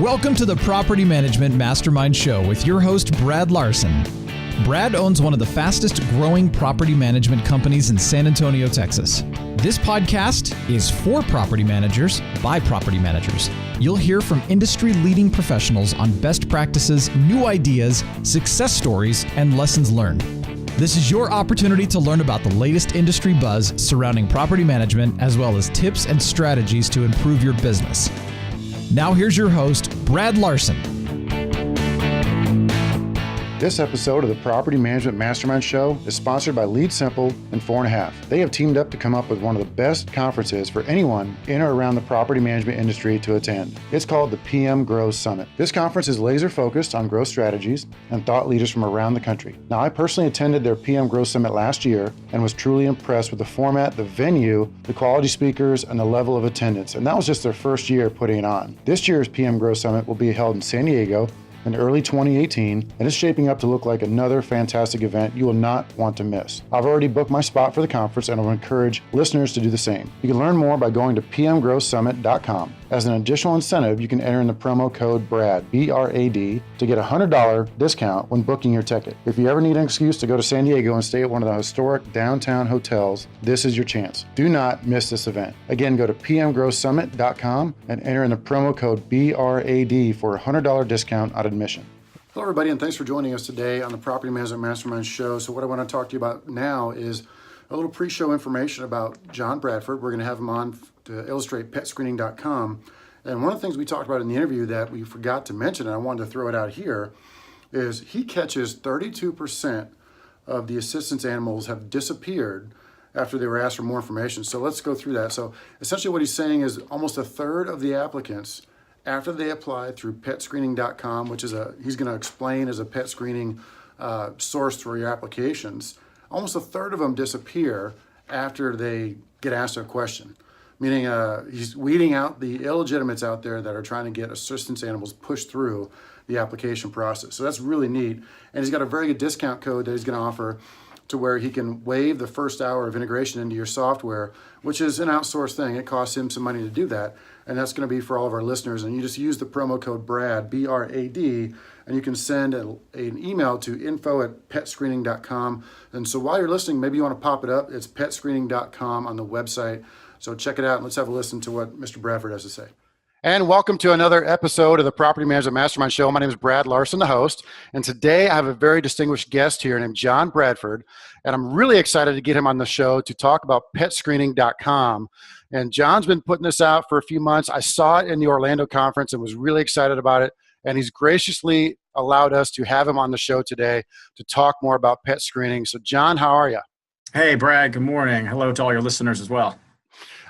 Welcome to the Property Management Mastermind Show with your host, Brad Larson. Brad owns one of the fastest growing property management companies in San Antonio, Texas. This podcast is for property managers by property managers. You'll hear from industry-leading professionals on best practices, new ideas, success stories, and lessons learned. This is your opportunity to learn about the latest industry buzz surrounding property management, as well as tips and strategies to improve your business. Now here's your host, Brad Larson. This episode of the Property Management Mastermind Show is sponsored by Lead Simple and 4.5. They have teamed up to come up with one of the best conferences for anyone in or around the property management industry to attend. It's called the PM Grow Summit. This conference is laser focused on growth strategies and thought leaders from around the country. Now, I personally attended their PM Grow Summit last year and was truly impressed with the format, the venue, the quality speakers, and the level of attendance. And that was just their first year putting it on. This year's PM Grow Summit will be held in San Diego in early 2018, and it's shaping up to look like another fantastic event you will not want to miss. I've already booked my spot for the conference, and I will encourage listeners to do the same. You can learn more by going to pmgrowsummit.com. As an additional incentive, you can enter in the promo code BRAD, B-R-A-D, to get a $100 discount when booking your ticket. If you ever need an excuse to go to San Diego and stay at one of the historic downtown hotels, this is your chance. Do not miss this event. Again, go to pmgrowsummit.com and enter in the promo code BRAD for a $100 discount on admission. Hello, everybody, and thanks for joining us today on the Property Management Mastermind Show. So what I want to talk to you about now is a little pre-show information about John Bradford. We're going to have him on to illustrate petscreening.com. And one of the things we talked about in the interview that we forgot to mention, and I wanted to throw it out here, is he catches 32% of the assistance animals have disappeared after they were asked for more information. So let's go through that. So essentially what he's saying is almost a third of the applicants, after they apply through petscreening.com, which is he's going to explain as a pet screening source for your applications, almost a third of them disappear after they get asked a question. Meaning he's weeding out the illegitimates out there that are trying to get assistance animals pushed through the application process. So that's really neat. And he's got a very good discount code that he's going to offer to where he can waive the first hour of integration into your software, which is an outsourced thing. It costs him some money to do that. And that's going to be for all of our listeners. And you just use the promo code BRAD, B-R-A-D, and you can send an email to info@petscreening.com. And so while you're listening, maybe you want to pop it up. It's petscreening.com on the website. So check it out and let's have a listen to what Mr. Bradford has to say. And welcome to another episode of the Property Management Mastermind Show. My name is Brad Larson, the host. And today I have a very distinguished guest here named John Bradford. And I'm really excited to get him on the show to talk about petscreening.com. And John's been putting this out for a few months. I saw it in the Orlando conference and was really excited about it. And he's graciously allowed us to have him on the show today to talk more about pet screening. So John, how are you? Hey, Brad. Good morning. Hello to all your listeners as well.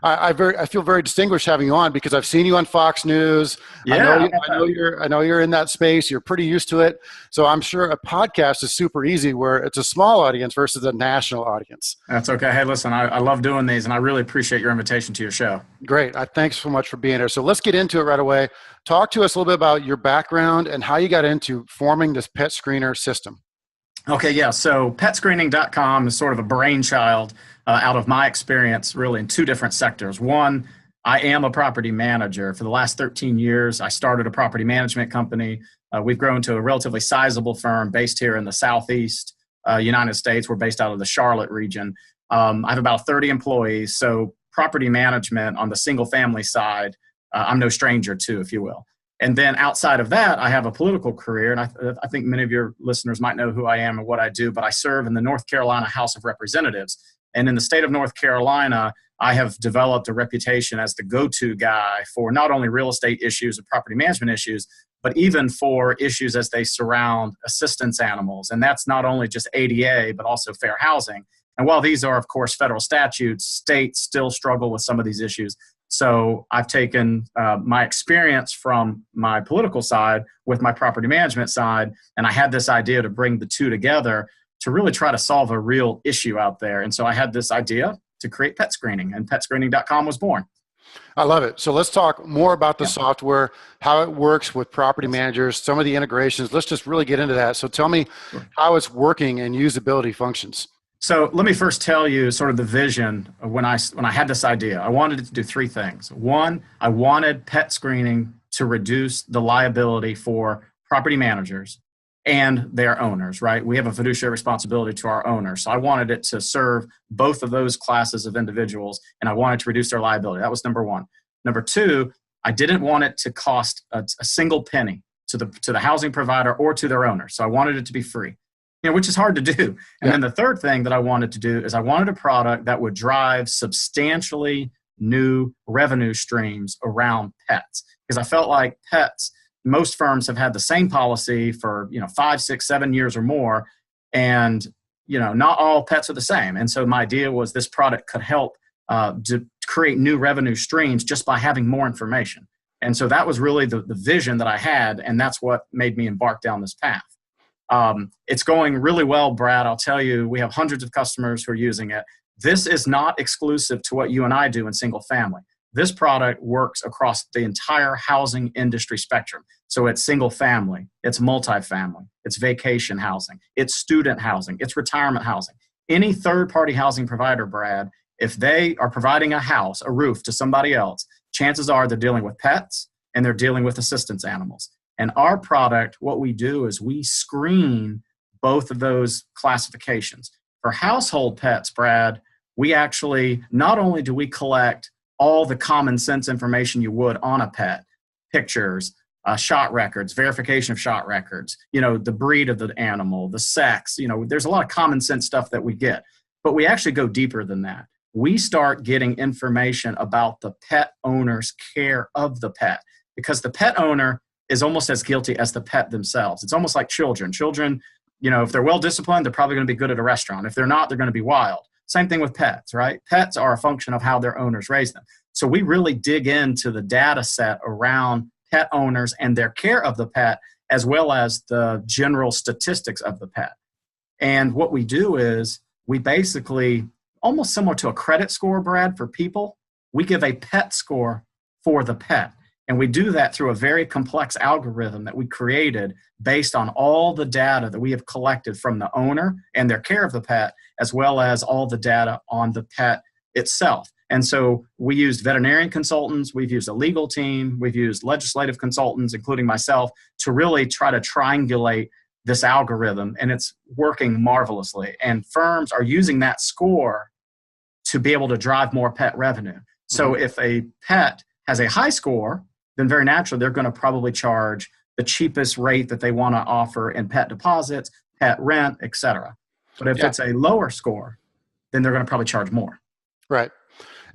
I feel very distinguished having you on because I've seen you on Fox News. Yeah. I know you're in that space. You're pretty used to it. So I'm sure a podcast is super easy where it's a small audience versus a national audience. That's okay. Hey, listen, I love doing these and I really appreciate your invitation to your show. Great. Thanks so much for being here. So let's get into it right away. Talk to us a little bit about your background and how you got into forming this pet screener system. Okay, yeah. So petscreening.com is sort of a brainchild out of my experience really in two different sectors. One, I am a property manager. For the last 13 years, I started a property management company. We've grown to a relatively sizable firm based here in the Southeast United States. We're based out of the Charlotte region. I have about 30 employees. So property management on the single family side, I'm no stranger to, if you will. And then outside of that, I have a political career, and I think many of your listeners might know who I am and what I do, but I serve in the North Carolina House of Representatives. And in the state of North Carolina, I have developed a reputation as the go-to guy for not only real estate issues and property management issues, but even for issues as they surround assistance animals. And that's not only just ADA, but also fair housing. And while these are, of course, federal statutes, states still struggle with some of these issues. So I've taken my experience from my political side with my property management side, and I had this idea to bring the two together to really try to solve a real issue out there. And so I had this idea to create pet screening, and petscreening.com was born. I love it. So let's talk more about the software, how it works with property managers, some of the integrations. Let's just really get into that. So tell me how it's working and usability functions. So let me first tell you sort of the vision of when I had this idea. I wanted it to do three things. One, I wanted pet screening to reduce the liability for property managers and their owners, right? We have a fiduciary responsibility to our owners. So I wanted it to serve both of those classes of individuals, and I wanted to reduce their liability. That was number one. Number two, I didn't want it to cost a single penny to the housing provider or to their owner. So I wanted it to be free, which is hard to do. And then the third thing that I wanted to do is I wanted a product that would drive substantially new revenue streams around pets, because I felt like pets, most firms have had the same policy for 5, 6, 7 years or more, and not all pets are the same. And so my idea was this product could help to create new revenue streams just by having more information. And so that was really the vision that I had, and that's what made me embark down this path. It's going really well, Brad. I'll tell you, we have hundreds of customers who are using it. This is not exclusive to what you and I do in single family. This product works across the entire housing industry spectrum. So it's single family, it's multifamily, it's vacation housing, it's student housing, it's retirement housing. Any third-party housing provider, Brad, if they are providing a house, a roof to somebody else, chances are they're dealing with pets and they're dealing with assistance animals. And our product, what we do is we screen both of those classifications. For household pets, Brad, we actually, not only do we collect all the common sense information you would on a pet, pictures, shot records, verification of shot records, the breed of the animal, the sex, there's a lot of common sense stuff that we get, but we actually go deeper than that. We start getting information about the pet owner's care of the pet, because the pet owner is almost as guilty as the pet themselves. It's almost like children. Children, if they're well disciplined, they're probably going to be good at a restaurant. If they're not, they're going to be wild. Same thing with pets, right? Pets are a function of how their owners raise them. So we really dig into the data set around pet owners and their care of the pet, as well as the general statistics of the pet. And what we do is we basically, almost similar to a credit score, Brad, for people, we give a pet score for the pet. And we do that through a very complex algorithm that we created based on all the data that we have collected from the owner and their care of the pet, as well as all the data on the pet itself. And so we used veterinarian consultants, we've used a legal team, we've used legislative consultants, including myself, to really try to triangulate this algorithm, and it's working marvelously. And firms are using that score to be able to drive more pet revenue. So if a pet has a high score, then very naturally, they're going to probably charge the cheapest rate that they want to offer in pet deposits, pet rent, et cetera. But if it's a lower score, then they're going to probably charge more. Right.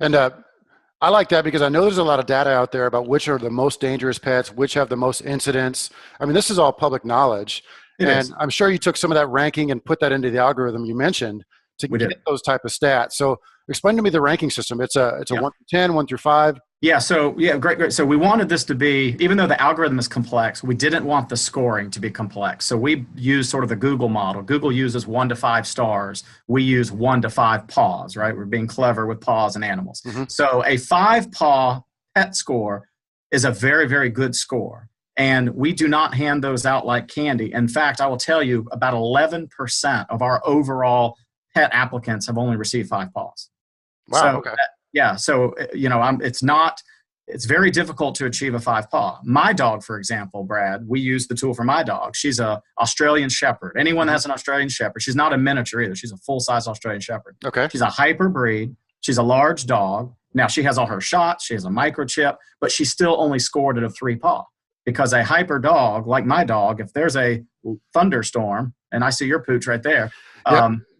And I like that because I know there's a lot of data out there about which are the most dangerous pets, which have the most incidents. I mean, this is all public knowledge. And I'm sure you took some of that ranking and put that into the algorithm you mentioned to get those type of stats. So explain to me the ranking system. It's a 1 through 10, 1 through 5. Yeah, so great. So we wanted this to be, even though the algorithm is complex, we didn't want the scoring to be complex. So we use sort of the Google model. Google uses 1 to 5 stars. We use 1 to 5 paws, right? We're being clever with paws and animals. So a 5-paw pet score is a very, very good score. And we do not hand those out like candy. In fact, I will tell you about 11% of our overall pet applicants have only received 5 paws. Wow, so okay. So, it's very difficult to achieve a 5-paw. My dog, for example, Brad, we use the tool for my dog. She's a Australian Shepherd. Anyone that has an Australian Shepherd, she's not a miniature either. She's a full-size Australian Shepherd. Okay. She's a hyper breed. She's a large dog. Now, she has all her shots. She has a microchip, but she's still only scored at a 3-paw. Because a hyper dog, like my dog, if there's a thunderstorm, and I see your pooch right there.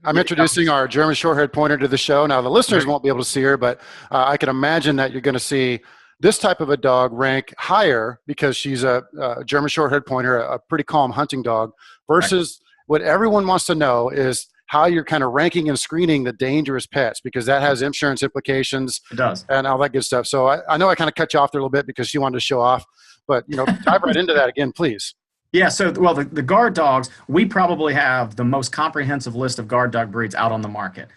I'm introducing our German Shorthaired pointer to the show. Now, the listeners won't be able to see her, but I can imagine that you're going to see this type of a dog rank higher because she's a German Shorthaired pointer, a pretty calm hunting dog, versus what everyone wants to know is how you're kind of ranking and screening the dangerous pets, because that has insurance implications. It does. And all that good stuff. So I know I kind of cut you off there a little bit because you wanted to show off, but dive right into that again, please. Yeah, so, the guard dogs, we probably have the most comprehensive list of guard dog breeds out on the market.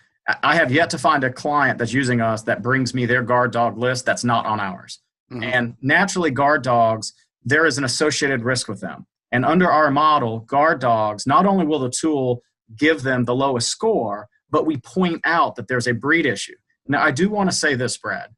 I have yet to find a client that's using us that brings me their guard dog list that's not on ours. And naturally, guard dogs, there is an associated risk with them. And under our model, guard dogs, not only will the tool give them the lowest score, but we point out that there's a breed issue. Now, I do want to say this, Brad.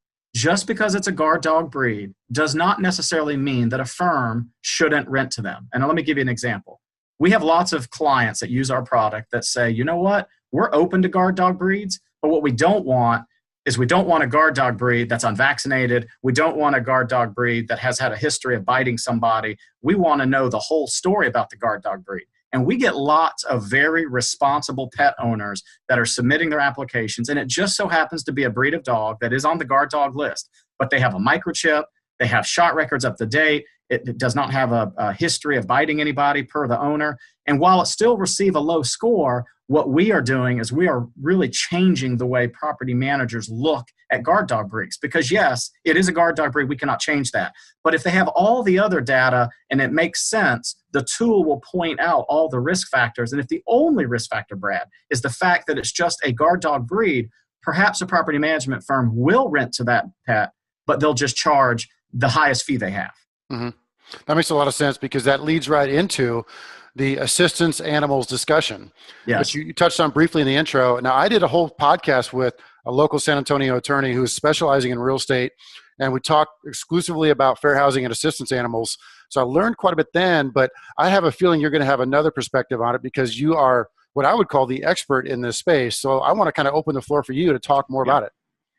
just because it's a guard dog breed does not necessarily mean that a firm shouldn't rent to them. And let me give you an example. We have lots of clients that use our product that say, you know what, we're open to guard dog breeds, but what we don't want is we don't want a guard dog breed that's unvaccinated. We don't want a guard dog breed that has had a history of biting somebody. We want to know the whole story about the guard dog breed. And we get lots of very responsible pet owners that are submitting their applications, and it just so happens to be a breed of dog that is on the guard dog list, but they have a microchip, they have shot records up to date, it does not have a history of biting anybody per the owner. And while it still receive a low score, what we are doing is we are really changing the way property managers look at guard dog breeds. Because yes, it is a guard dog breed, we cannot change that. But if they have all the other data and it makes sense, the tool will point out all the risk factors. And if the only risk factor, Brad, is the fact that it's just a guard dog breed, perhaps a property management firm will rent to that pet, but they'll just charge the highest fee they have. Mm-hmm. That makes a lot of sense, because that leads right into the assistance animals discussion, which you touched on briefly in the intro. Now, I did a whole podcast with a local San Antonio attorney who's specializing in real estate, and we talked exclusively about fair housing and assistance animals. So I learned quite a bit then, but I have a feeling you're going to have another perspective on it, because you are what I would call the expert in this space. So I want to kind of open the floor for you to talk more about it.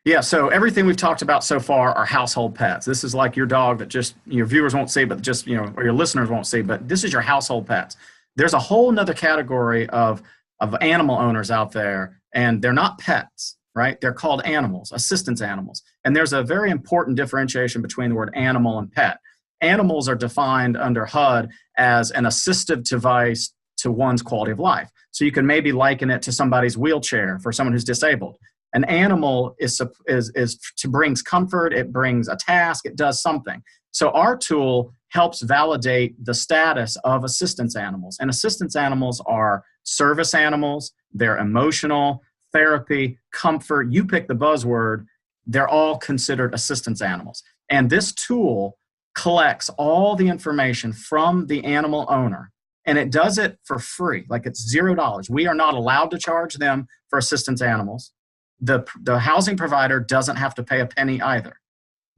Yeah, so everything we've talked about so far are household pets. This is like your dog that just your viewers won't see, but just, or your listeners won't see, but this is your household pets. There's a whole nother category of animal owners out there, and they're not pets, right? They're called animals, assistance animals. And there's a very important differentiation between the word animal and pet. Animals are defined under HUD as an assistive device to one's quality of life. So you can maybe liken it to somebody's wheelchair for someone who's disabled. An animal is to brings comfort, it brings a task, it does something. So our tool helps validate the status of assistance animals. And assistance animals are service animals, they're emotional, therapy, comfort, you pick the buzzword, they're all considered assistance animals. And this tool collects all the information from the animal owner, and it does it for free, like it's $0. We are not allowed to charge them for assistance animals. The housing provider doesn't have to pay a penny either.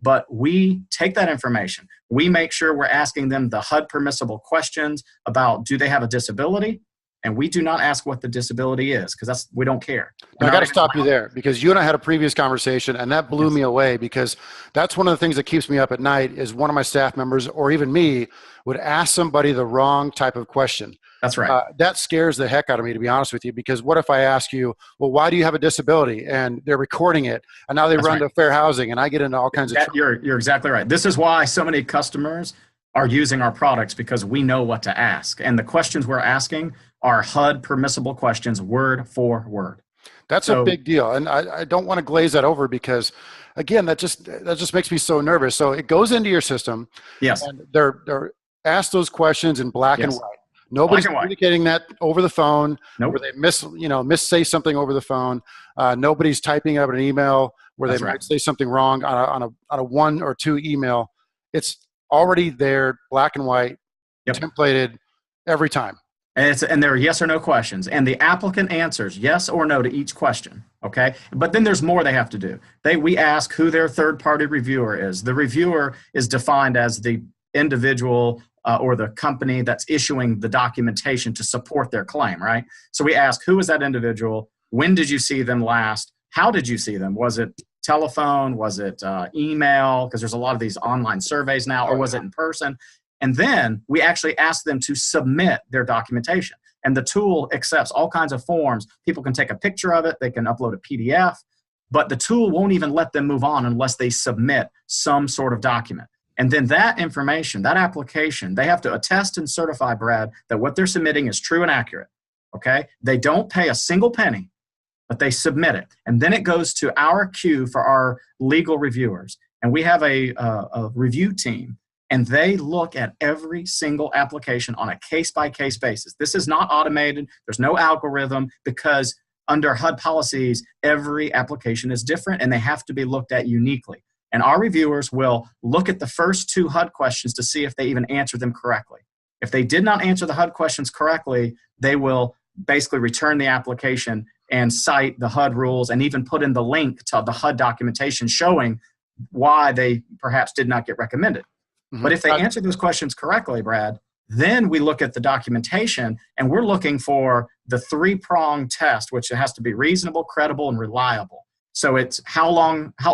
But we take that information. We make sure we're asking them the HUD permissible questions about, do they have a disability? And we do not ask what the disability is, because we don't care. I got to stop you there, because you and I had a previous conversation, and that blew me away, because that's one of the things that keeps me up at night is one of my staff members, or even me, would ask somebody the wrong type of question. That's right. That scares the heck out of me, to be honest with you, because what if I ask you, well, why do you have a disability? And they're recording it, and now they run to fair housing, and I get into all kinds of trouble. You're exactly right. This is why so many customers are using our products, because we know what to ask. And the questions we're asking are HUD permissible questions, word for word. That's a big deal. And I don't want to glaze that over, because again, that just makes me so nervous. So it goes into your system. Yes. And they're asked those questions in black and white. Nobody's communicating that over the phone, where they miss something over the phone. Nobody's typing out an email where they might say something wrong on a 1 or 2 email. It's already there, black and white, templated every time. And there are yes or no questions. And the applicant answers yes or no to each question, okay? But then there's more they have to do. We ask who their third-party reviewer is. The reviewer is defined as the individual or the company that's issuing the documentation to support their claim, right? So we ask, who is that individual? When did you see them last? How did you see them? Was it telephone? Was it email? Because there's a lot of these online surveys now. Or was it in person? And then we actually ask them to submit their documentation. And the tool accepts all kinds of forms. People can take a picture of it. They can upload a PDF. But the tool won't even let them move on unless they submit some sort of document. And then that information, that application, they have to attest and certify, Brad, that what they're submitting is true and accurate. Okay? They don't pay a single penny, but they submit it. And then it goes to our queue for our legal reviewers. And we have a review team, and they look at every single application on a case-by-case basis. This is not automated. There's no algorithm, because under HUD policies, every application is different, and they have to be looked at uniquely. And our reviewers will look at the first 2 HUD questions to see if they even answered them correctly. If they did not answer the HUD questions correctly, they will basically return the application and cite the HUD rules, and even put in the link to the HUD documentation showing why they perhaps did not get recommended. Mhm. But if they answer those questions correctly, Brad, then we look at the documentation and we're looking for the 3-prong test, which has to be reasonable, credible, and reliable. So it's how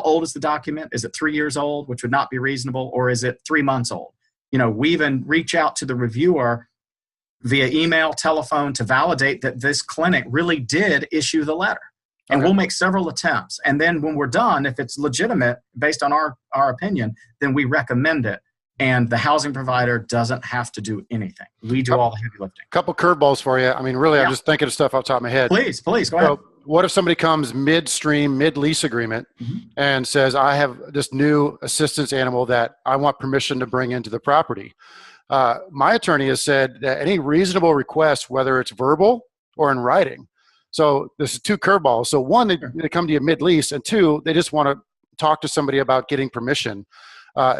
old is the document? Is it 3 years old, which would not be reasonable, or is it 3 months old? We even reach out to the reviewer via email, telephone to validate that this clinic really did issue the letter. And we'll make several attempts. And then when we're done, if it's legitimate based on our opinion, then we recommend it. And the housing provider doesn't have to do anything. We do all the heavy lifting. Couple curveballs for you. I mean, really, I'm just thinking of stuff off the top of my head. Please, go ahead. What if somebody comes midstream, mid-lease agreement, and says, I have this new assistance animal that I want permission to bring into the property? My attorney has said that any reasonable request, whether it's verbal or in writing. So this is 2 curveballs. So 1, they come to you mid-lease, and 2, they just want to talk to somebody about getting permission.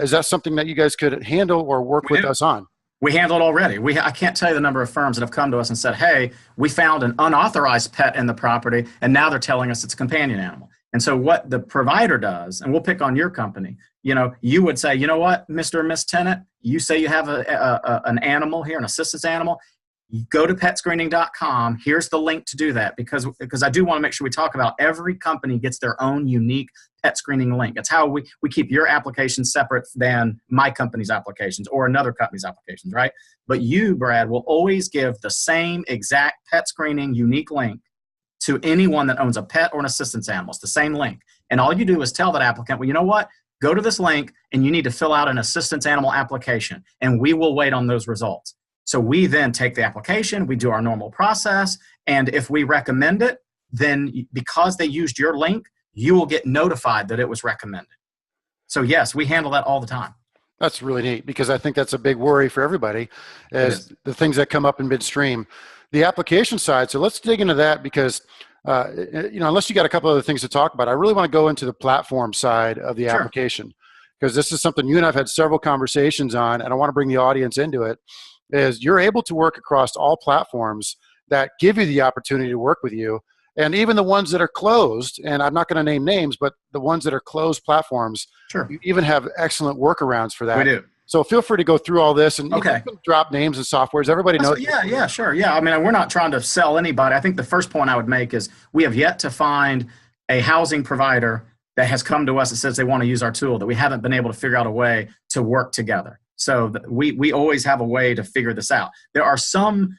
Is that something that you guys could handle or work with us on? We handle it already. I can't tell you the number of firms that have come to us and said, hey, we found an unauthorized pet in the property, and now they're telling us it's a companion animal. And so what the provider does, and we'll pick on your company, you would say, you know what, Mr. or Miss Tenant, you say you have an animal here, an assistance animal. You go to petscreening.com. Here's the link to do that because I do want to make sure we talk about every company gets their own unique pet screening link. It's how we keep your application separate than my company's applications or another company's applications, right? But you, Brad, will always give the same exact pet screening unique link to anyone that owns a pet or an assistance animal. It's the same link. And all you do is tell that applicant, well, you know what? Go to this link and you need to fill out an assistance animal application and we will wait on those results. So we then take the application, we do our normal process, and if we recommend it, then because they used your link, you will get notified that it was recommended. So yes, we handle that all the time. That's really neat because I think that's a big worry for everybody is the things that come up in midstream. The application side, so let's dig into that because unless you got a couple other things to talk about, I really want to go into the platform side of the application because this is something you and I've had several conversations on, and I want to bring the audience into it. Is you're able to work across all platforms that give you the opportunity to work with you. And even the ones that are closed, and I'm not going to name names, but the ones that are closed platforms, you even have excellent workarounds for that. We do. So feel free to go through all this and you can drop names and softwares. Everybody knows. Yeah, sure. Yeah, I mean, we're not trying to sell anybody. I think the first point I would make is we have yet to find a housing provider that has come to us and says they want to use our tool, that we haven't been able to figure out a way to work together. So we always have a way to figure this out. There are some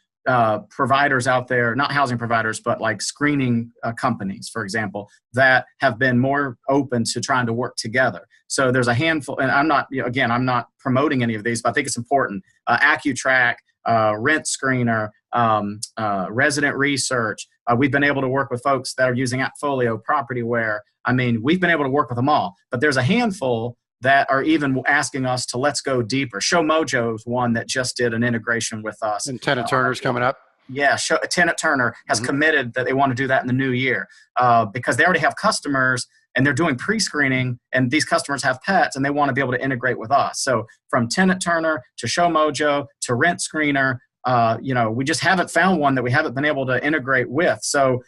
providers out there, not housing providers, but like screening companies, for example, that have been more open to trying to work together. So there's a handful, and I'm not promoting any of these, but I think it's important. AccuTrack, Rent Screener, Resident Research. We've been able to work with folks that are using Appfolio, Propertyware. I mean, we've been able to work with them all, but there's a handful that are even asking us to let's go deeper. ShowMojo's one that just did an integration with us. And Tenant Turner's coming up. Yeah, Tenant Turner has committed that they want to do that in the new year because they already have customers and they're doing pre-screening and these customers have pets and they want to be able to integrate with us. So from Tenant Turner to ShowMojo to Rent Screener, we just haven't found one that we haven't been able to integrate with. So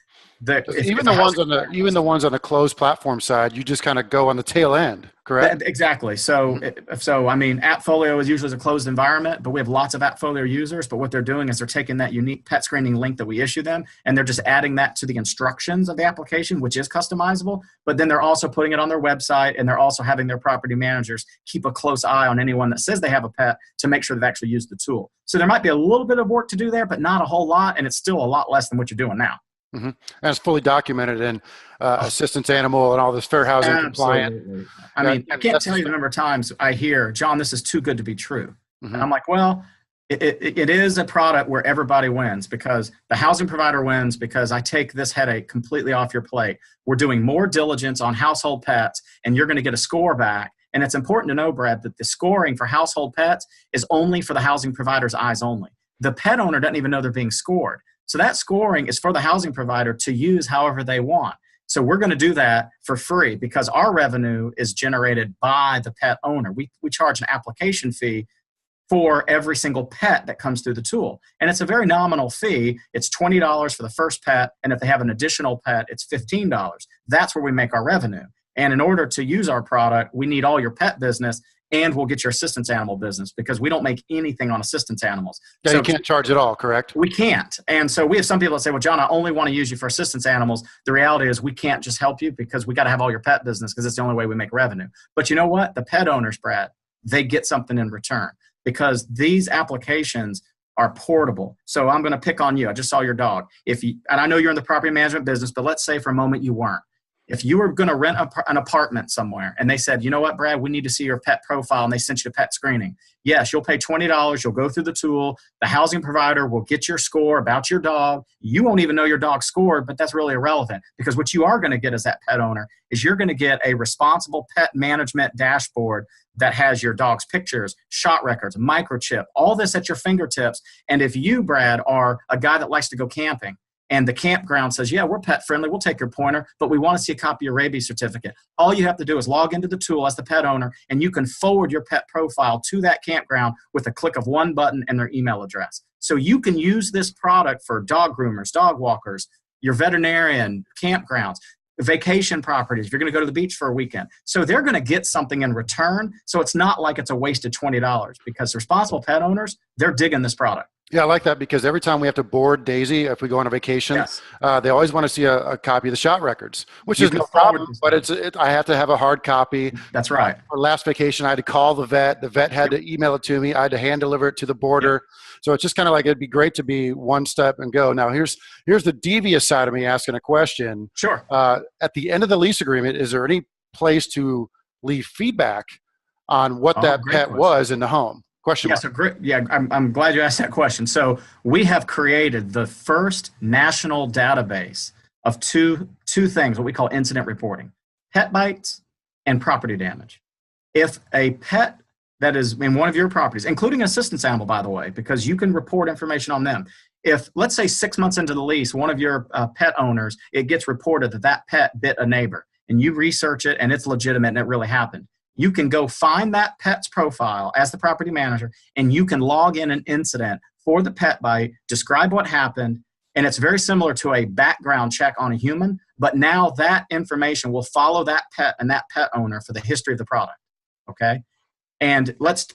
even the ones on the closed platform side, you just kind of go on the tail end, correct? Exactly. So, I mean, Appfolio is usually a closed environment, but we have lots of Appfolio users. But what they're doing is they're taking that unique pet screening link that we issue them, and they're just adding that to the instructions of the application, which is customizable. But then they're also putting it on their website, and they're also having their property managers keep a close eye on anyone that says they have a pet to make sure they've actually used the tool. So there might be a little bit of work to do there, but not a whole lot, and it's still a lot less than what you're doing now. Mm-hmm. And it's fully documented in assistance animal and all this fair housing compliant. I mean, I can't tell you the number of times I hear, John, this is too good to be true. And I'm like, well, it is a product where everybody wins because the housing provider wins because I take this headache completely off your plate. We're doing more diligence on household pets and you're going to get a score back. And it's important to know, Brad, that the scoring for household pets is only for the housing provider's eyes only. The pet owner doesn't even know they're being scored. So that scoring is for the housing provider to use however they want. So we're going to do that for free because our revenue is generated by the pet owner. We charge an application fee for every single pet that comes through the tool. And it's a very nominal fee. It's $20 for the first pet. And if they have an additional pet, it's $15. That's where we make our revenue. And in order to use our product, we need all your pet business, and we'll get your assistance animal business, because we don't make anything on assistance animals. Yeah, so you can't charge at all, correct? We can't. And so we have some people that say, well, John, I only want to use you for assistance animals. The reality is we can't just help you, because we got to have all your pet business, because it's the only way we make revenue. But you know what? The pet owners, Brad, they get something in return, because these applications are portable. So I'm going to pick on you. I just saw your dog. And I know you're in the property management business, but let's say for a moment you weren't. If you were going to rent an apartment somewhere and they said, you know what, Brad, we need to see your pet profile, and they sent you a pet screening. Yes, you'll pay $20. You'll go through the tool. The housing provider will get your score about your dog. You won't even know your dog scored, but that's really irrelevant, because what you are going to get as that pet owner is you're going to get a responsible pet management dashboard that has your dog's pictures, shot records, microchip, all this at your fingertips. And if you, Brad, are a guy that likes to go camping, and the campground says, yeah, we're pet friendly, we'll take your pointer, but we want to see a copy of your rabies certificate. All you have to do is log into the tool as the pet owner, and you can forward your pet profile to that campground with a click of one button and their email address. So you can use this product for dog groomers, dog walkers, your veterinarian, campgrounds, vacation properties. If you're going to go to the beach for a weekend. So they're going to get something in return. So it's not like it's a wasted $20, because responsible pet owners, they're digging this product. Yeah, I like that, because every time we have to board Daisy, if we go on a vacation, Yes. They always want to see a copy of the shot records, which is no problem, but I have to have a hard copy. That's right. For last vacation, I had to call the vet. The vet had to email it to me. I had to hand deliver it to the border. So it's just kind of like, it'd be great to be one step and go. Now, here's the devious side of me asking a question. Sure. At the end of the lease agreement, is there any place to leave feedback on what that pet was in the home? Question mark. Yeah, so great. Yeah, I'm glad you asked that question. So we have created the first national database of two things, what we call incident reporting: pet bites and property damage. If a pet that is in one of your properties, including an assistance animal, by the way, because you can report information on them. If, let's say, 6 months into the lease, one of your pet owners, it gets reported that that pet bit a neighbor, and you research it and it's legitimate and it really happened, you can go find that pet's profile as the property manager, and you can log in an incident for the pet bite, describe what happened, and it's very similar to a background check on a human, but now that information will follow that pet and that pet owner for the history of the product, okay? And let's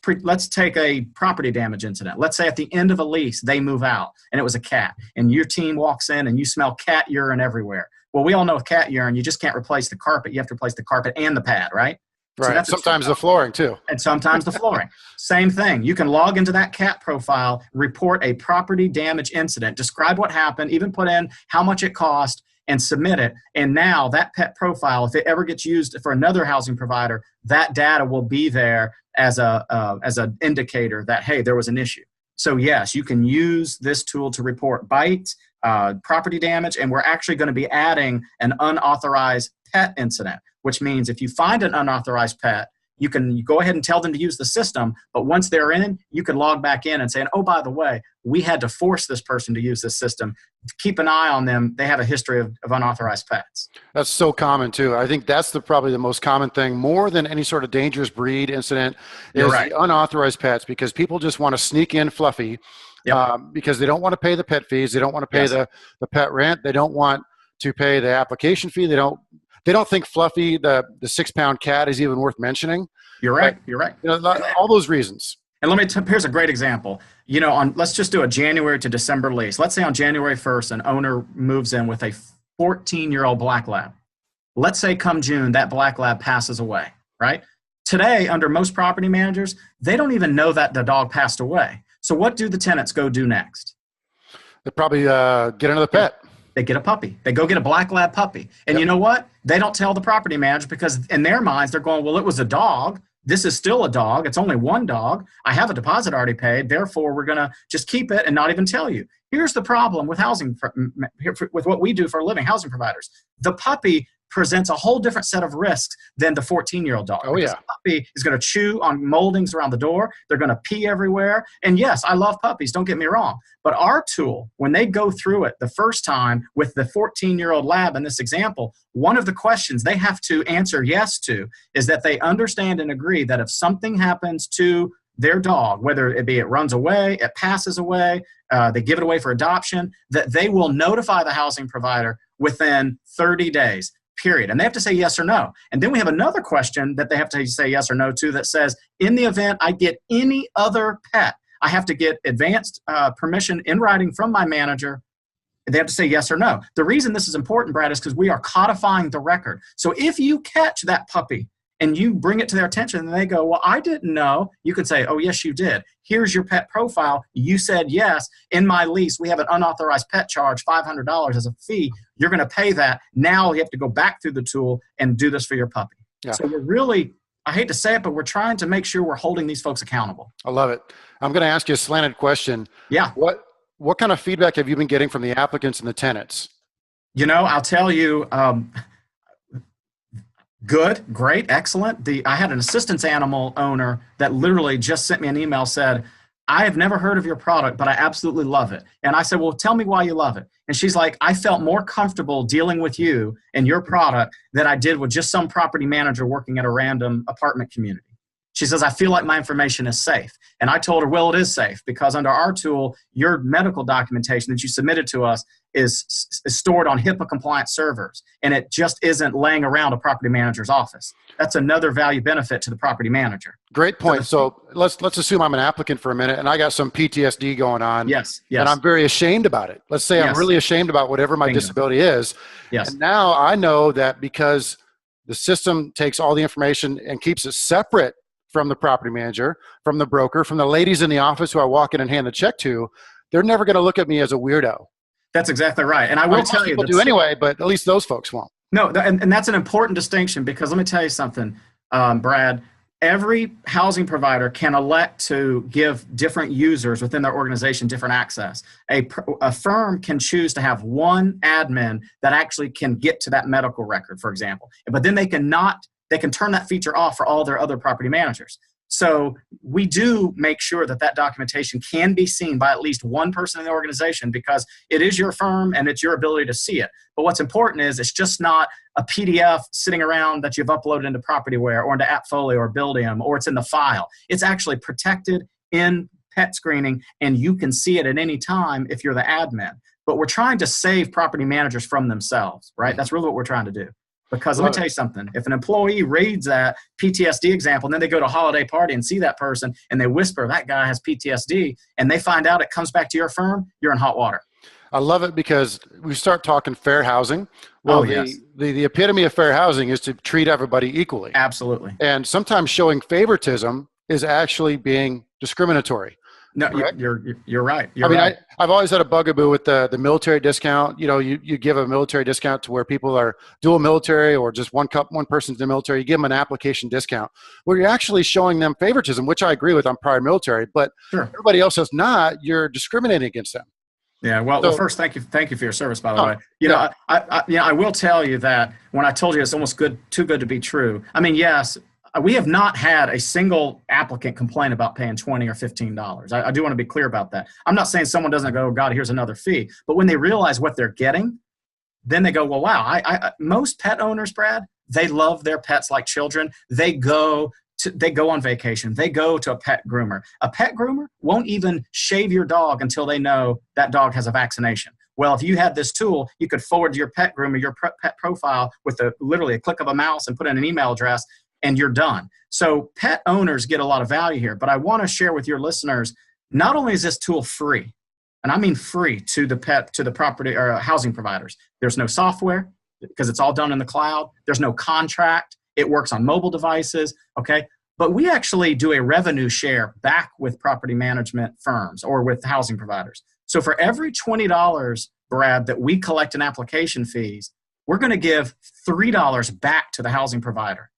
take a property damage incident. Let's say at the end of a lease, they move out, and it was a cat, and your team walks in and you smell cat urine everywhere. Well, we all know with cat urine, you just can't replace the carpet. You have to replace the carpet and the pad, right? Right. So sometimes the flooring too. And sometimes the flooring. Same thing. You can log into that cat profile, report a property damage incident, describe what happened, even put in how much it cost, and submit it. And now that pet profile, if it ever gets used for another housing provider, that data will be there as an indicator that, hey, there was an issue. So yes, you can use this tool to report bites, property damage, and we're actually going to be adding an unauthorized pet incident, which means if you find an unauthorized pet, you can go ahead and tell them to use the system, but once they're in, you can log back in and say, oh, by the way, we had to force this person to use this system. Keep an eye on them. They have a history of unauthorized pets. That's so common too. I think that's probably the most common thing, more than any sort of dangerous breed incident, is the unauthorized pets, because people just want to sneak in Fluffy because they don't want to pay the pet fees. They don't want to pay the pet rent. They don't want to pay the application fee. They don't think Fluffy, the 6-pound cat, is even worth mentioning. You're right. You're right. You know, all those reasons. And here's a great example. You know, let's just do a January to December lease. Let's say on January 1st, an owner moves in with a 14-year-old black lab. Let's say come June, that black lab passes away, right? Today, under most property managers, they don't even know that the dog passed away. So what do the tenants go do next? They probably get another pet. They get a puppy. They go get a black lab puppy. And you know what? They don't tell the property manager, because in their minds, they're going, well, it was a dog. This is still a dog. It's only one dog. I have a deposit already paid. Therefore, we're going to just keep it and not even tell you. Here's the problem with with what we do for a living, housing providers. The puppy presents a whole different set of risks than the 14-year-old dog. Oh, yeah. The puppy is going to chew on moldings around the door. They're going to pee everywhere. And yes, I love puppies, don't get me wrong. But our tool, when they go through it the first time with the 14-year-old lab in this example, one of the questions they have to answer yes to is that they understand and agree that if something happens to their dog, whether it runs away, it passes away, they give it away for adoption, that they will notify the housing provider within 30 days. period. And they have to say yes or no. And then we have another question that they have to say yes or no to that says, in the event I get any other pet, I have to get advanced permission in writing from my manager. They have to say yes or no. The reason this is important, Brad, is because we are codifying the record. So if you catch that puppy and you bring it to their attention and they go, well, I didn't know, you could say, oh, yes, you did. Here's your pet profile. You said yes. In my lease, we have an unauthorized pet charge, $500 as a fee. You're going to pay that. Now you have to go back through the tool and do this for your puppy. Yeah. So we're really, I hate to say it, but we're trying to make sure we're holding these folks accountable. I love it. I'm going to ask you a slanted question. Yeah. What kind of feedback have you been getting from the applicants and the tenants? You know, I'll tell you, good, great, excellent. I had an assistance animal owner that literally just sent me an email, said, I have never heard of your product, but I absolutely love it. And I said, well, tell me why you love it. And she's like, I felt more comfortable dealing with you and your product than I did with just some property manager working at a random apartment community. She says, I feel like my information is safe. And I told her, well, it is safe because under our tool, your medical documentation that you submitted to us is stored on HIPAA compliant servers. And it just isn't laying around a property manager's office. That's another value benefit to the property manager. Great point. So let's assume I'm an applicant for a minute and I got some PTSD going on. Yes. And I'm very ashamed about it. Let's say I'm really ashamed about whatever my disability is. Yes. And now I know that because the system takes all the information and keeps it separate from the property manager, from the broker, from the ladies in the office who I walk in and hand the check to, they're never going to look at me as a weirdo. That's exactly right. And I will tell you, people do anyway, but at least those folks won't. No, and that's an important distinction because let me tell you something, Brad. Every housing provider can elect to give different users within their organization different access. A firm can choose to have one admin that actually can get to that medical record, for example. But then they can turn that feature off for all their other property managers. So we do make sure that that documentation can be seen by at least one person in the organization because it is your firm and it's your ability to see it. But what's important is it's just not a PDF sitting around that you've uploaded into PropertyWare or into AppFolio or Buildium, or it's in the file. It's actually protected in pet screening and you can see it at any time if you're the admin. But we're trying to save property managers from themselves, right? That's really what we're trying to do. Because let me tell you something, if an employee reads that PTSD example and then they go to a holiday party and see that person and they whisper, that guy has PTSD, and they find out it comes back to your firm, you're in hot water. I love it because we start talking fair housing. Well, the epitome of fair housing is to treat everybody equally. Absolutely. And sometimes showing favoritism is actually being discriminatory. No, you're right. I've always had a bugaboo with the military discount. You know, you give a military discount to where people are dual military or just one person's in the military. You give them an application discount where you're actually showing them favoritism, which I agree with. I'm prior military, but everybody else is not. You're discriminating against them. Yeah. Well, first, thank you for your service, by the way. I will tell you that when I told you it's almost too good to be true. I mean, yes. We have not had a single applicant complain about paying $20 or $15. I do want to be clear about that. I'm not saying someone doesn't go, oh, God, here's another fee. But when they realize what they're getting, then they go, well, wow. Most pet owners, Brad, they love their pets like children. They go on vacation. They go to a pet groomer. A pet groomer won't even shave your dog until they know that dog has a vaccination. Well, if you had this tool, you could forward your pet groomer your pet profile with literally a click of a mouse and put in an email address, and you're done. So pet owners get a lot of value here, but I want to share with your listeners, not only is this tool free, and I mean free to the property or housing providers. There's no software because it's all done in the cloud. There's no contract. It works on mobile devices, okay? But we actually do a revenue share back with property management firms or with housing providers. So for every $20, Brad, that we collect in application fees, we're going to give $3 back to the housing provider.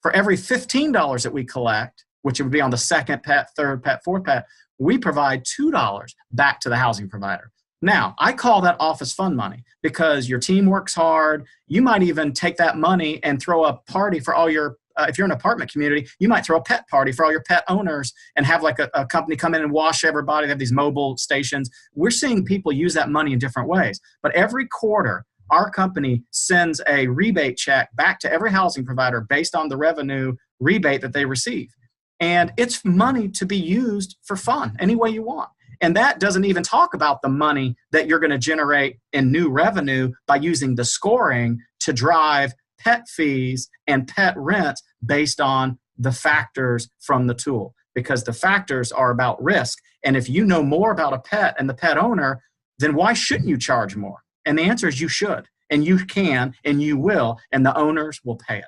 For every $15 that we collect, which would be on the second pet, third pet, fourth pet, we provide $2 back to the housing provider. Now, I call that office fund money because your team works hard. You might even take that money and throw a party for all your, if you're an apartment community, you might throw a pet party for all your pet owners and have like a company come in and wash everybody. They have these mobile stations. We're seeing people use that money in different ways. But every quarter, our company sends a rebate check back to every housing provider based on the revenue rebate that they receive. And it's money to be used for fun any way you want. And that doesn't even talk about the money that you're going to generate in new revenue by using the scoring to drive pet fees and pet rent based on the factors from the tool, because the factors are about risk. And if you know more about a pet and the pet owner, then why shouldn't you charge more? And the answer is you should, and you can, and you will, and the owners will pay it.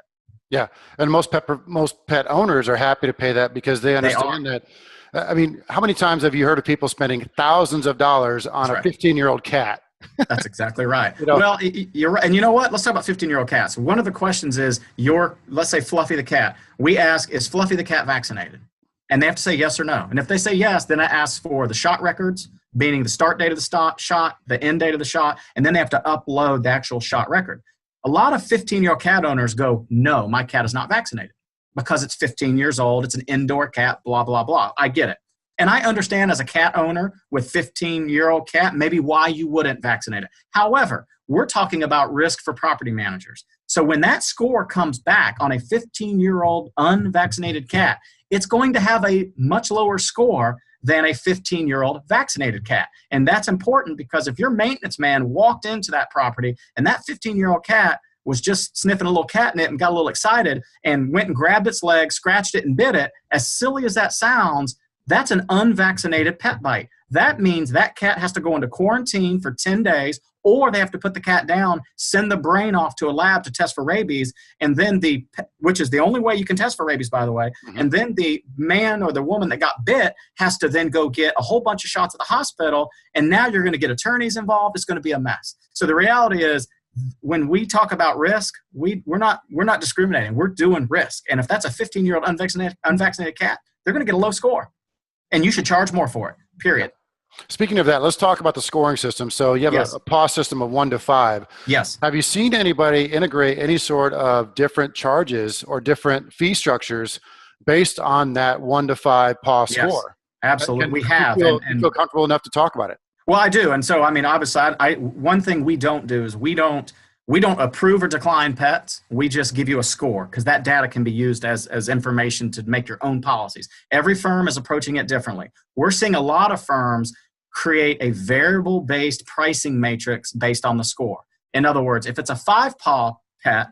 Yeah, and most pet owners are happy to pay that because they understand that. I mean, how many times have you heard of people spending thousands of dollars on a 15-year-old cat? That's exactly right. Well, you're right. And you know what? Let's talk about 15-year-old cats. One of the questions is let's say Fluffy the cat. We ask, is Fluffy the cat vaccinated? And they have to say yes or no. And if they say yes, then I ask for the shot records, meaning the start date of the shot, the end date of the shot, and then they have to upload the actual shot record. A lot of 15-year-old cat owners go, no, my cat is not vaccinated because it's 15 years old. It's an indoor cat, blah, blah, blah. I get it. And I understand as a cat owner with 15-year-old cat, maybe why you wouldn't vaccinate it. However, we're talking about risk for property managers. So when that score comes back on a 15-year-old unvaccinated cat, it's going to have a much lower score than a 15-year-old vaccinated cat. And that's important because if your maintenance man walked into that property and that 15-year-old cat was just sniffing a little catnip and got a little excited and went and grabbed its leg, scratched it, and bit it, as silly as that sounds, that's an unvaccinated pet bite. That means that cat has to go into quarantine for 10 days, or they have to put the cat down, send the brain off to a lab to test for rabies, and then which is the only way you can test for rabies, by the way, and then the man or the woman that got bit has to then go get a whole bunch of shots at the hospital, and now you're going to get attorneys involved. It's going to be a mess. So the reality is, when we talk about risk, we're not discriminating. We're doing risk. And if that's a 15-year-old unvaccinated cat, they're going to get a low score. And you should charge more for it, period. Speaking of that, let's talk about the scoring system. So you have a PAW system of 1 to 5. Yes. Have you seen anybody integrate any sort of different charges or different fee structures based on that 1 to 5 PAW score? Absolutely. We have. You feel comfortable enough to talk about it? Well, I do. And so, I mean, obviously, one thing we don't do is we don't approve or decline pets. We just give you a score because that data can be used as information to make your own policies. Every firm is approaching it differently. We're seeing a lot of firms create a variable-based pricing matrix based on the score. In other words, if it's a 5-paw pet,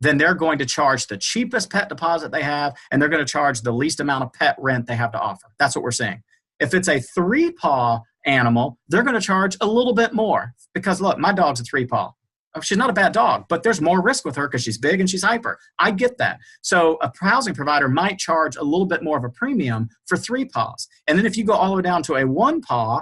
then they're going to charge the cheapest pet deposit they have, and they're going to charge the least amount of pet rent they have to offer. That's what we're seeing. If it's a 3-paw animal, they're going to charge a little bit more because, look, my dog's a 3-paw. She's not a bad dog, but there's more risk with her because she's big and she's hyper. I get that. So a housing provider might charge a little bit more of a premium for 3-paws. And then if you go all the way down to a 1-paw,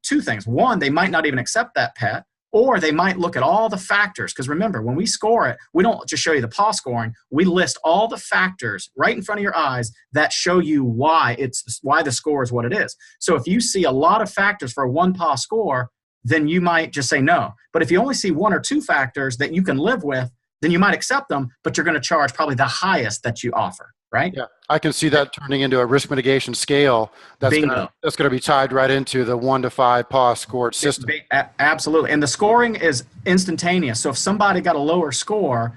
two things. One, they might not even accept that pet, or they might look at all the factors. Because remember, when we score it, we don't just show you the paw scoring. We list all the factors right in front of your eyes that show you why the score is what it is. So if you see a lot of factors for a 1-paw score, then you might just say no. But if you only see 1 or 2 factors that you can live with, then you might accept them, but you're going to charge probably the highest that you offer, right? Yeah, I can see that turning into a risk mitigation scale that's going to be tied right into the 1 to 5 PAW scored system. Absolutely. And the scoring is instantaneous. So if somebody got a lower score,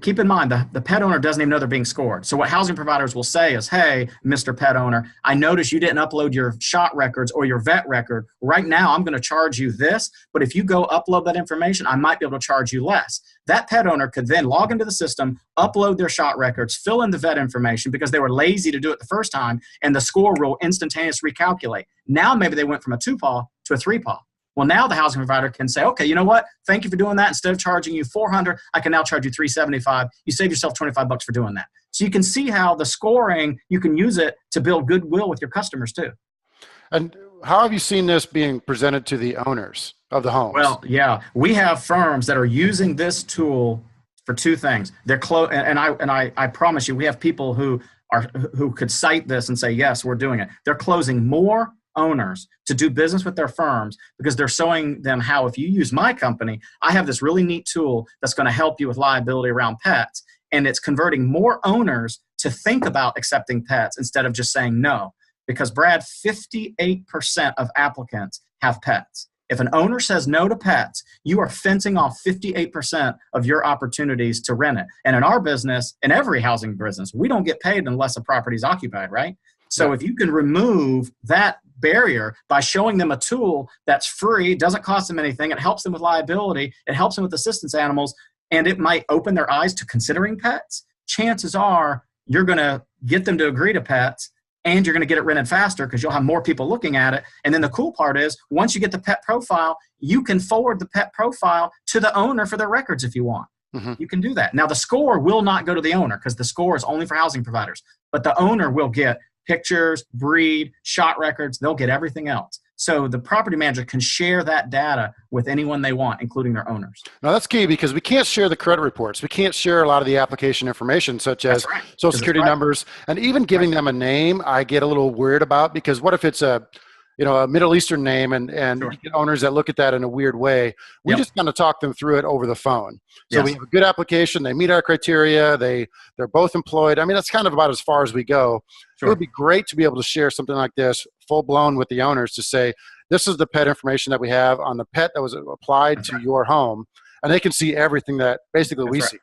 keep in mind, the pet owner doesn't even know they're being scored. So what housing providers will say is, hey, Mr. Pet Owner, I noticed you didn't upload your shot records or your vet record. Right now, I'm going to charge you this, but if you go upload that information, I might be able to charge you less. That pet owner could then log into the system, upload their shot records, fill in the vet information because they were lazy to do it the first time, and the score will instantaneously recalculate. Now maybe they went from a 2-paw to a 3-paw. Well, now the housing provider can say, okay, you know what? Thank you for doing that. Instead of charging you $400, I can now charge you $375. You save yourself $25 for doing that. So you can see how the scoring, you can use it to build goodwill with your customers too. And how have you seen this being presented to the owners of the homes? Well, yeah, we have firms that are using this tool for 2 things. They're I promise you, we have people who could cite this and say, yes, we're doing it. They're closing more owners to do business with their firms because they're showing them how, if you use my company, I have this really neat tool that's going to help you with liability around pets. And it's converting more owners to think about accepting pets instead of just saying no. Because, Brad, 58% of applicants have pets. If an owner says no to pets, you are fencing off 58% of your opportunities to rent it. And in our business, in every housing business, we don't get paid unless a property is occupied, right? So if you can remove that barrier by showing them a tool that's free, doesn't cost them anything, it helps them with liability, it helps them with assistance animals, and it might open their eyes to considering pets, chances are you're going to get them to agree to pets, and you're going to get it rented faster because you'll have more people looking at it. And then the cool part is, once you get the pet profile, you can forward the pet profile to the owner for their records if you want. You can do that. Now, the score will not go to the owner because the score is only for housing providers, but the owner will get pictures, breed, shot records. They'll get everything else. So the property manager can share that data with anyone they want, including their owners. Now, that's key because we can't share the credit reports. We can't share a lot of the application information, such as social security numbers, and even giving them a name. I get a little weird about, because what if it's a Middle Eastern name, and you get owners that look at that in a weird way. We just kind of talk them through it over the phone. So we have a good application. They meet our criteria. They're both employed. I mean, that's kind of about as far as we go. It would be great to be able to share something like this full blown with the owners to say, this is the pet information that we have on the pet that was applied to your home. And they can see everything that basically we see.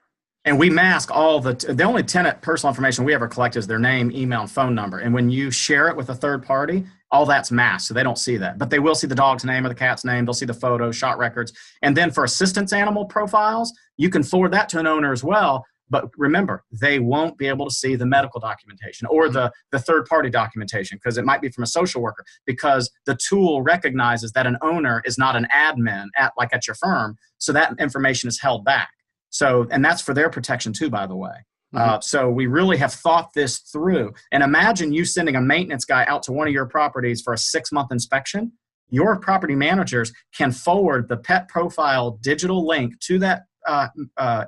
And we mask all the only tenant personal information we ever collect is their name, email, and phone number. And when you share it with a third party, all that's masked, so they don't see that. But they will see the dog's name or the cat's name. They'll see the photos, shot records. And then for assistance animal profiles, you can forward that to an owner as well. But remember, they won't be able to see the medical documentation or the third-party documentation, because it might be from a social worker, because the tool recognizes that an owner is not an admin at your firm, so that information is held back. So, and that's for their protection too, by the way. So we really have thought this through. And imagine you sending a maintenance guy out to one of your properties for a 6-month inspection. Your property managers can forward the pet profile digital link to that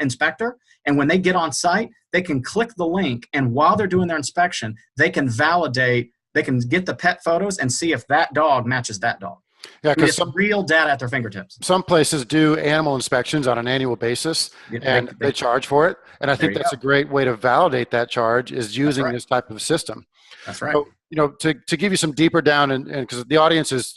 inspector. And when they get on site, they can click the link. And while they're doing their inspection, they can validate, they can get the pet photos and see if that dog matches that dog. Yeah, because some real data at their fingertips. Some places do animal inspections on an annual basis, and they charge for it. And I think that's a great way to validate that charge, is using this type of system. That's right. So, to give you some deeper down, and because the audience is,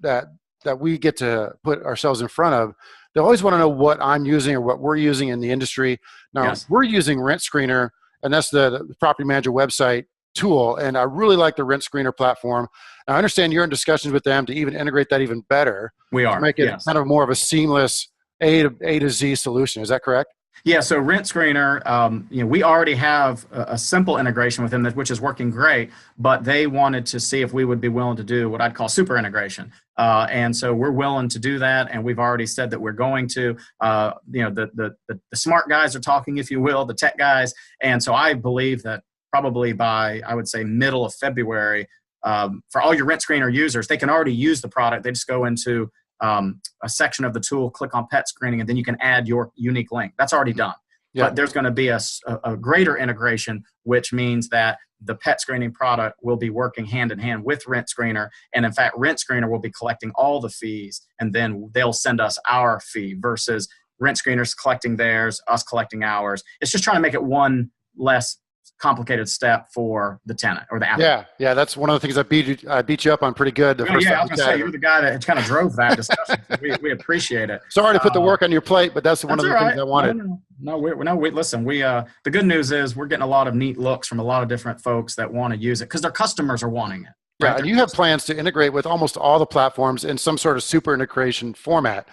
that we get to put ourselves in front of, they always want to know what I'm using or what we're using in the industry. Now, we're using Rent Screener, and that's the property manager website tool, and I really like the Rent Screener platform. Now, I understand you're in discussions with them to even integrate that even better. We are. To make it kind of more of a seamless A to Z solution. Is that correct? Yeah, so Rent Screener, we already have a simple integration with them, which is working great, but they wanted to see if we would be willing to do what I'd call super integration. And so we're willing to do that, and we've already said that we're going to. The smart guys are talking, if you will, the tech guys. And so I believe that probably by, I would say, middle of February, for all your Rent Screener users, they can already use the product. They just go into a section of the tool, click on pet screening, and then you can add your unique link. That's already done. But there's going to be a greater integration, which means that the pet screening product will be working hand in hand with Rent Screener. And in fact, Rent Screener will be collecting all the fees, and then they'll send us our fee versus Rent Screener's collecting theirs, us collecting ours. It's just trying to make it one less complicated step for the tenant or the applicant. Yeah, that's one of the things I beat you up on pretty good. I was going to say, you're the guy that kind of drove that discussion. We appreciate it. Sorry to put the work on your plate, but that's one of the things I wanted. Listen, the good news is we're getting a lot of neat looks from a lot of different folks that want to use it because their customers are wanting it. Right? Yeah, and you have plans to integrate with almost all the platforms in some sort of super integration format.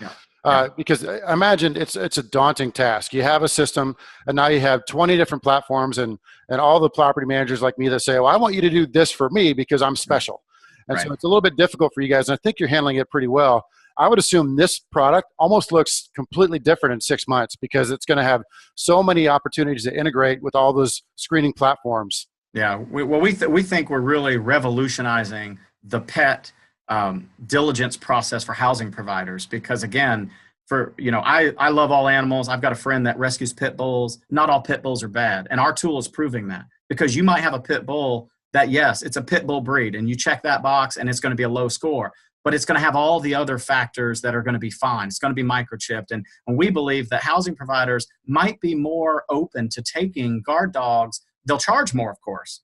Because I imagine it's a daunting task. You have a system, and now you have 20 different platforms, and all the property managers like me that say, well, I want you to do this for me because I'm special. And so it's a little bit difficult for you guys, and I think you're handling it pretty well. I would assume this product almost looks completely different in 6 months because it's going to have so many opportunities to integrate with all those screening platforms. Yeah, we think we're really revolutionizing the pet diligence process for housing providers, because again, I love all animals. I've got a friend that rescues pit bulls. Not all pit bulls are bad, and our tool is proving that, because you might have a pit bull that, yes, it's a pit bull breed, and you check that box and it's going to be a low score, but it's going to have all the other factors that are going to be fine. It's going to be microchipped, and we believe that housing providers might be more open to taking guard dogs. They'll charge more, of course.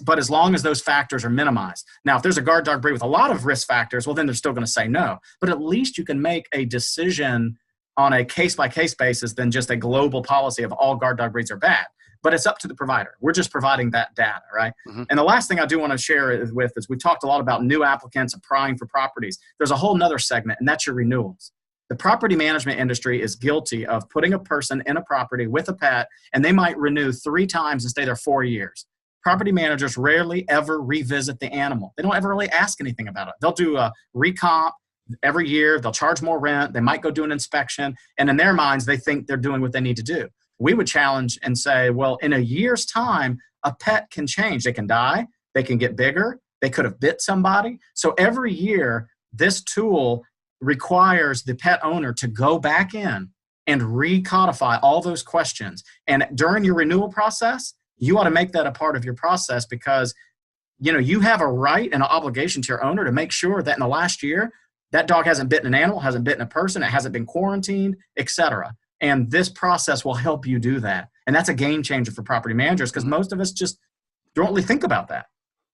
But as long as those factors are minimized. Now, if there's a guard dog breed with a lot of risk factors, well, then they're still going to say no. But at least you can make a decision on a case-by-case basis than just a global policy of all guard dog breeds are bad. But it's up to the provider. We're just providing that data, right? And the last thing I do want to share is we talked a lot about new applicants applying for properties. There's a whole nother segment, and that's your renewals. the property management industry is guilty of putting a person in a property with a pet, and they might renew 3 times and stay there 4 years. Property managers rarely ever revisit the animal. They don't ever really ask anything about it. They'll do a recomp every year. They'll charge more rent. They might go do an inspection. And in their minds, they think they're doing what they need to do. We would challenge and say, well, in a year's time, a pet can change. They can die. They can get bigger. They could have bit somebody. So every year, this tool requires the pet owner to go back in and recodify all those questions. And during your renewal process, you ought to make that a part of your process, because you have a right and an obligation to your owner to make sure that in the last year, that dog hasn't bitten an animal, hasn't bitten a person, it hasn't been quarantined, etc. And this process will help you do that. And that's a game changer for property managers, because most of us just don't really think about that.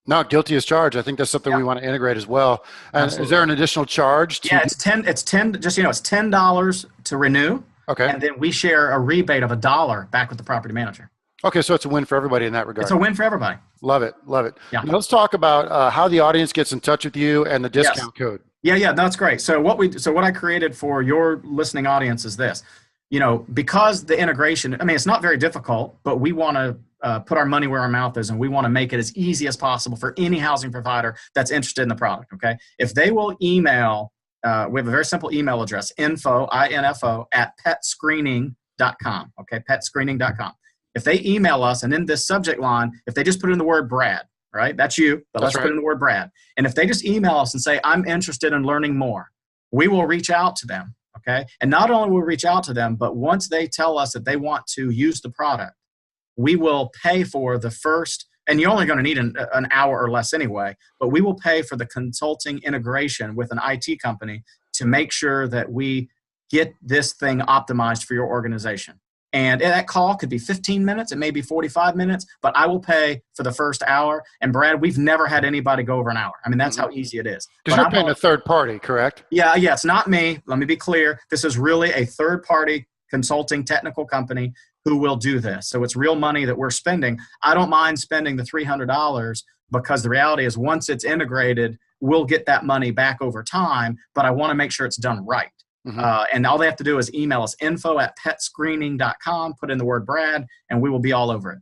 No, guilty as charged. I think that's something we want to integrate as well. And is there an additional charge? It's $10 to renew. Okay. And then we share a rebate of $1 back with the property manager. Okay, so it's a win for everybody in that regard. It's a win for everybody. Love it. Yeah. Now let's talk about how the audience gets in touch with you and the discount code. Yeah, that's great. So what I created for your listening audience is this. Because the integration, it's not very difficult, but we want to put our money where our mouth is, and we want to make it as easy as possible for any housing provider that's interested in the product, okay? If they will email, we have a very simple email address, info @petscreening.com, okay, petscreening.com. If they email us, and in this subject line, if they just put in the word Brad, right? That's you, but let's put in the word Brad. And if they just email us and say, I'm interested in learning more, we will reach out to them, okay? And not only will we reach out to them, but once they tell us that they want to use the product, we will pay for the first, and you're only going to need an hour or less anyway, but we will pay for the consulting integration with an IT company to make sure that we get this thing optimized for your organization. And that call could be 15 minutes, it may be 45 minutes, but I will pay for the first hour. And Brad, we've never had anybody go over an hour. That's how easy it is. Because you're paying a third party, correct? Yeah, it's not me. Let me be clear. This is really a third party consulting technical company who will do this. So it's real money that we're spending. I don't mind spending the $300, because the reality is once it's integrated, we'll get that money back over time, but I want to make sure it's done right. And all they have to do is email us info@petscreening.com, put in the word Brad, and we will be all over it.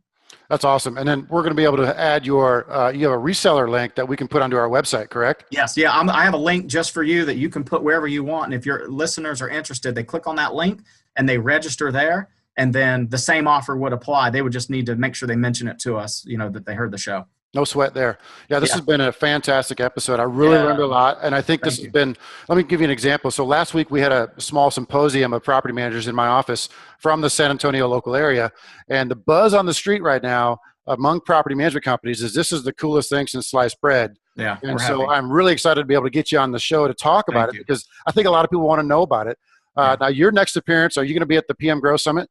That's awesome. And then we're going to be able to add your, you have a reseller link that we can put onto our website, correct? Yes. Yeah. I have a link just for you that you can put wherever you want. And if your listeners are interested, they click on that link and they register there. And then the same offer would apply. They would just need to make sure they mention it to us, that they heard the show. No sweat there. Yeah, this has been a fantastic episode. I really learned a lot. And I think this has been, let me give you an example. So last week we had a small symposium of property managers in my office from the San Antonio local area. And the buzz on the street right now among property management companies is this is the coolest thing since sliced bread. Yeah. And so I'm really excited to be able to get you on the show to talk about it, because I think a lot of people want to know about it. Now, your next appearance, are you going to be at the PM Grow Summit?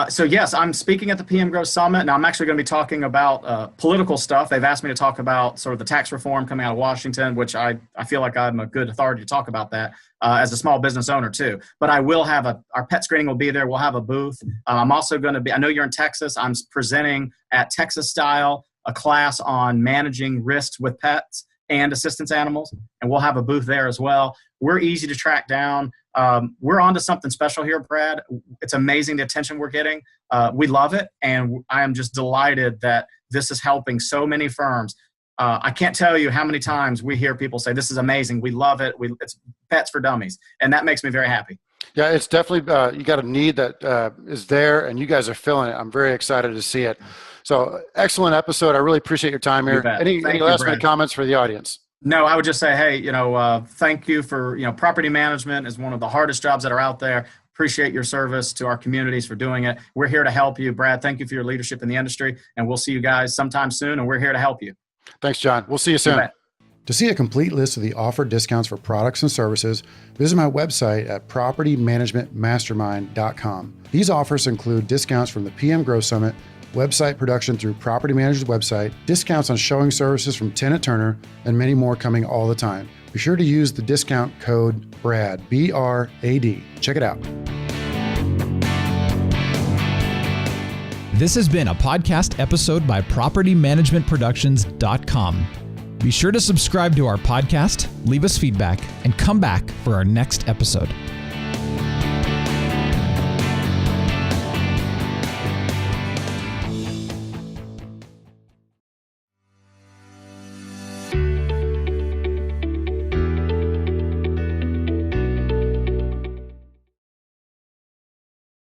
So yes, I'm speaking at the PM Grow Summit. Now I'm actually going to be talking about political stuff. They've asked me to talk about sort of the tax reform coming out of Washington, which I feel like I'm a good authority to talk about that as a small business owner too. But I will have our pet screening will be there. We'll have a booth. I'm also going to be, I know you're in Texas. I'm presenting at Texas Style a class on managing risks with pets and assistance animals, and we'll have a booth there as well. We're easy to track down. We're onto something special here, Brad. It's amazing the attention we're getting. We love it, and I am just delighted that this is helping so many firms. I can't tell you how many times we hear people say, this is amazing, we love it, it's Pets for Dummies, and that makes me very happy. Yeah, it's definitely, you got a need that is there, and you guys are filling it. I'm very excited to see it. So, excellent episode. I really appreciate your time here. Any last minute comments for the audience? No, I would just say, hey, thank you for, property management is one of the hardest jobs that are out there. Appreciate your service to our communities for doing it. We're here to help you. Brad, thank you for your leadership in the industry, and we'll see you guys sometime soon, and we're here to help you. Thanks, John. We'll see you soon. To see a complete list of the offered discounts for products and services, visit my website at propertymanagementmastermind.com. These offers include discounts from the PM Grow Summit, website production through Property Manager's website, discounts on showing services from Tenant Turner, and many more coming all the time. Be sure to use the discount code BRAD, B-R-A-D. Check it out. This has been a podcast episode by PropertyManagementProductions.com. Be sure to subscribe to our podcast, leave us feedback, and come back for our next episode.